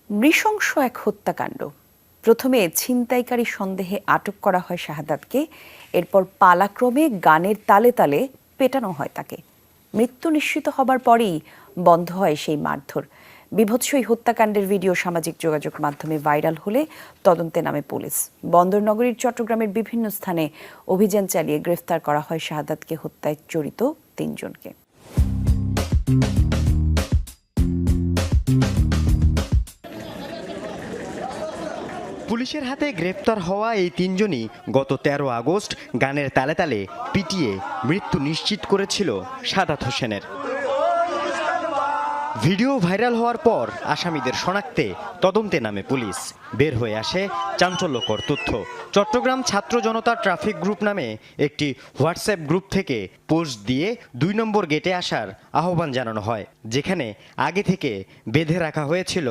নৃশংস এক হত্যাকাণ্ড। প্রথমে ছিনতাইকারী সন্দেহে আটক করা হয় শাহাদাতকে, এরপর পালাক্রমে গানের তালে তালে পেটানো হয় তাকে। মৃত্যু নিশ্চিত হবার পরেই বন্ধ হয় সেই মারধর। বীভৎস এই হত্যাকাণ্ডের ভিডিও সামাজিক যোগাযোগ মাধ্যমে ভাইরাল হলে তদন্তে নামে পুলিশ। বন্দরনগরীর চট্টগ্রামের বিভিন্ন স্থানে অভিযান চালিয়ে গ্রেফতার করা হয় শাহাদাতকে হত্যায় জড়িত ৩ জনকে। পুলিশের হাতে গ্রেপ্তার হওয়া এই ৩ জনই গত ১৩ আগস্ট গানের তালে তালে পিটিয়ে মৃত্যু নিশ্চিত করেছিল সাদাত হোসেনের। ভিডিও ভাইরাল হওয়ার পর আসামিদের শনাক্তে তদন্তে নামে পুলিশ। বের হয়ে আসে চাঞ্চল্যকর তথ্য। চট্টগ্রাম ছাত্র জনতা ট্রাফিক গ্রুপ নামে একটি হোয়াটসঅ্যাপ গ্রুপ থেকে পোস্ট দিয়ে ২ নম্বর গেটে আসার আহ্বান জানানো হয়, যেখানে আগে থেকে বেঁধে রাখা হয়েছিল